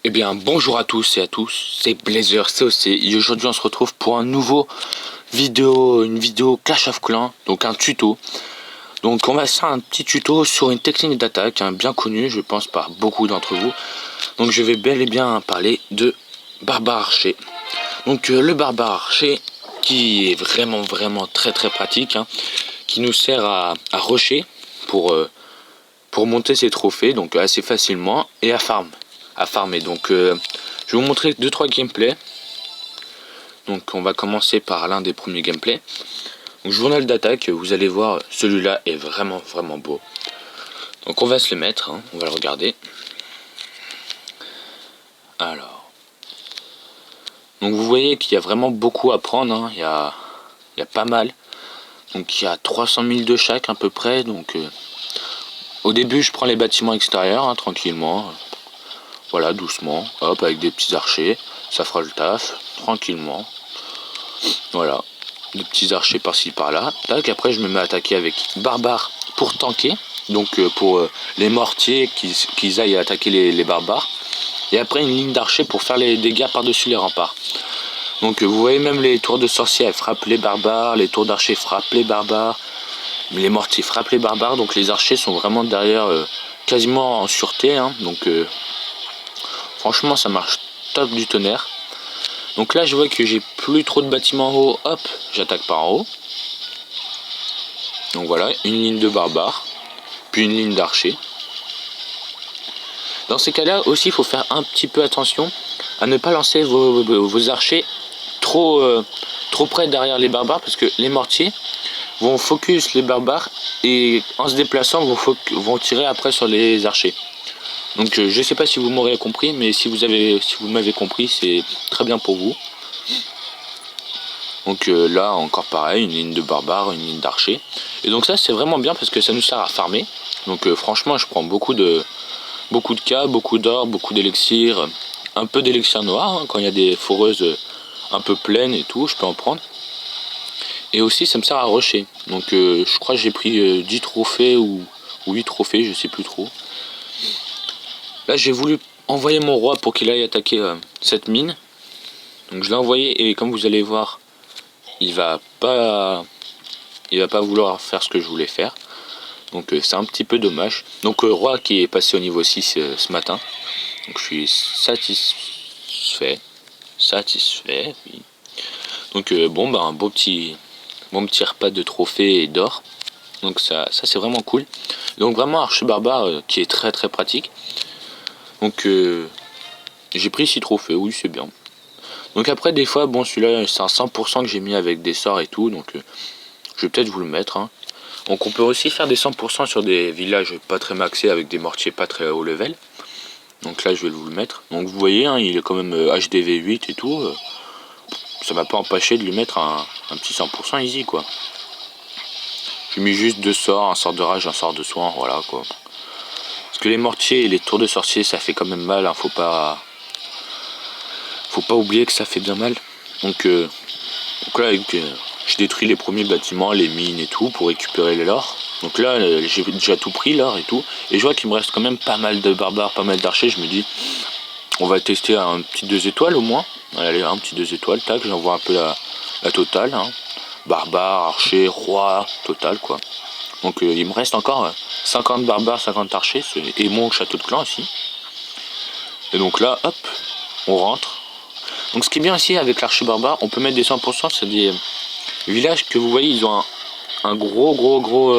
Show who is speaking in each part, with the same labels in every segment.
Speaker 1: Eh bien bonjour à tous et à tous, c'est Blazer COC et aujourd'hui on se retrouve pour une vidéo Clash of Clans, donc un tuto. Donc on va faire un petit tuto sur une technique d'attaque bien connue je pense par beaucoup d'entre vous. Donc je vais bel et bien parler de Barbare Archer. Donc le Barbare Archer qui est vraiment très pratique, qui nous sert à rusher pour monter ses trophées donc assez facilement et à farmer. Donc je vais vous montrer 2-3 gameplays. Donc on va commencer par l'un des premiers gameplays. Donc journal d'attaque, vous allez voir, celui-là est vraiment beau. Donc on va se le mettre, on va le regarder. Alors, donc vous voyez qu'il y a vraiment beaucoup à prendre, il y a pas mal. Donc il y a 300 000 de chaque à peu près. Donc au début je prends les bâtiments extérieurs tranquillement. Voilà, doucement, hop, avec des petits archers, ça fera le taf, tranquillement. Voilà, des petits archers par-ci par-là. Tac, après je me mets à attaquer avec barbares pour tanker. Donc pour les mortiers qu'ils aillent attaquer les barbares. Et après une ligne d'archers pour faire les dégâts par-dessus les remparts. Donc vous voyez même les tours de sorciers, elles frappent les barbares, les tours d'archers frappent les barbares, les mortiers frappent les barbares. Donc les archers sont vraiment derrière, quasiment en sûreté. Donc franchement ça marche top du tonnerre. Donc là je vois que j'ai plus trop de bâtiments en haut, hop, j'attaque par en haut. Donc voilà, une ligne de barbares, puis une ligne d'archers. Dans ces cas-là aussi il faut faire un petit peu attention à ne pas lancer vos archers trop près derrière les barbares, parce que les mortiers vont focus les barbares et en se déplaçant vont tirer après sur les archers. Donc je sais pas si vous m'aurez compris, mais si vous m'avez compris, c'est très bien pour vous. Donc là encore pareil, une ligne de barbares, une ligne d'archers. Et donc ça c'est vraiment bien parce que ça nous sert à farmer. Donc franchement je prends beaucoup de cas, beaucoup d'or, beaucoup d'élixir, un peu d'élixir noir quand il y a des foreuses un peu pleines et tout, je peux en prendre. Et aussi ça me sert à rusher. Donc je crois que j'ai pris 10 trophées ou 8 trophées, je sais plus trop. Là j'ai voulu envoyer mon roi pour qu'il aille attaquer cette mine. Donc je l'ai envoyé et comme vous allez voir, il va pas vouloir faire ce que je voulais faire. Donc c'est un petit peu dommage. Donc roi qui est passé au niveau 6 ce matin. Donc je suis satisfait. Oui. Donc bon bah un bon petit repas de trophées et d'or. Donc ça c'est vraiment cool. Donc vraiment archer barbare qui est très pratique. Donc j'ai pris 6 trophées, oui c'est bien. Donc après des fois bon celui-là c'est un 100% que j'ai mis avec des sorts et tout. Donc je vais peut-être vous le mettre. Donc on peut aussi faire des 100% sur des villages pas très maxés avec des mortiers pas très haut level. Donc là je vais vous le mettre. Donc vous voyez il est quand même HDV 8 et tout. Ça m'a pas empêché de lui mettre un petit 100% easy quoi. J'ai mis juste 2 sorts, un sort de rage, un sort de soin, voilà quoi. Parce que les mortiers et les tours de sorcier ça fait quand même mal, faut pas oublier que ça fait bien mal. Donc là je détruis les premiers bâtiments, les mines et tout pour récupérer l'or. Donc là j'ai déjà tout pris l'or et tout. Et je vois qu'il me reste quand même pas mal de barbares, pas mal d'archers. Je me dis on va tester un petit 2 étoiles au moins. Allez un petit 2 étoiles, tac, j'envoie un peu la totale. Barbare, archer, roi, total quoi. Donc il me reste encore 50 barbares, 50 archers et mon château de clan aussi. Et donc là hop, on rentre. Donc ce qui est bien aussi avec l'archer barbare, on peut mettre des 100%, c'est des villages que vous voyez, ils ont un gros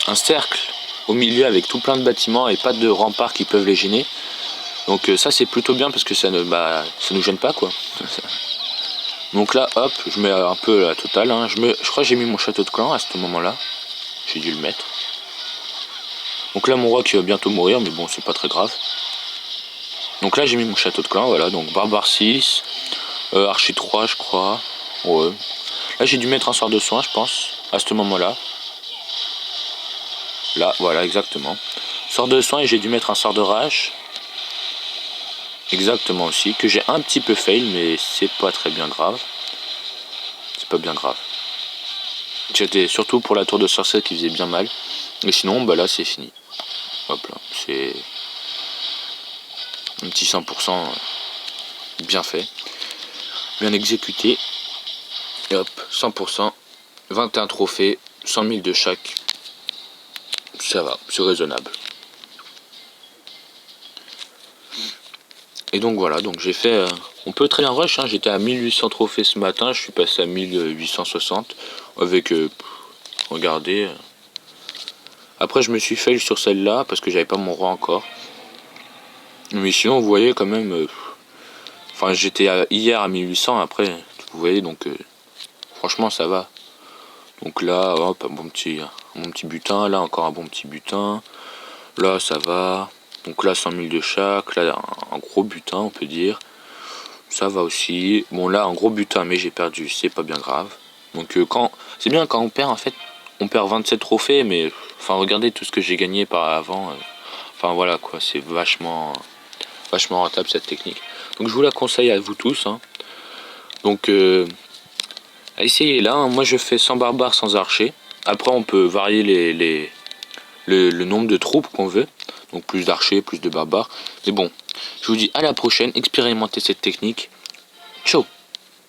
Speaker 1: un cercle au milieu avec tout plein de bâtiments et pas de remparts qui peuvent les gêner. Donc ça c'est plutôt bien parce que ça nous gêne pas quoi. Donc là hop, je mets un peu la totale. Je crois que j'ai mis mon château de clan à ce moment là. J'ai dû le mettre. Donc là mon roi qui va bientôt mourir, mais bon c'est pas très grave. Donc là j'ai mis mon château de clan, voilà, donc barbare 6, archer 3 je crois. Ouais. Là j'ai dû mettre un sort de soin je pense, à ce moment là. Là, voilà exactement. Sort de soin et j'ai dû mettre un sort de rage. Exactement aussi, que j'ai un petit peu fail, mais c'est pas très bien grave. C'est pas bien grave. C'était surtout pour la tour de sorcière qui faisait bien mal. Et sinon, bah là c'est fini. Hop là, c'est un petit 100% bien fait, bien exécuté. Et hop, 100%, 21 trophées, 100 000 de chaque. Ça va, c'est raisonnable. Et donc voilà, donc j'ai fait... on peut très bien rush, hein, j'étais à 1800 trophées ce matin, je suis passé à 1860 avec... regardez. Après je me suis fail sur celle-là parce que j'avais pas mon roi encore. Mais sinon vous voyez quand même... enfin j'étais hier à 1800 après, vous voyez donc... franchement ça va. Donc là, hop, un bon petit butin, là encore un bon petit butin. Là ça va. Donc là 100 000 de chaque, là un gros butin on peut dire. Ça va aussi. Bon là un gros butin mais j'ai perdu, c'est pas bien grave. Donc quand c'est bien quand on perd en fait, on perd 27 trophées mais enfin regardez tout ce que j'ai gagné par avant. Enfin voilà quoi, c'est vachement rentable cette technique. Donc je vous la conseille à vous tous. Hein. Donc essayez là, hein. Moi je fais sans barbare, sans archer. Après on peut varier le nombre de troupes qu'on veut. Donc plus d'archers, plus de barbares. Mais bon, je vous dis à la prochaine, expérimentez cette technique. Ciao.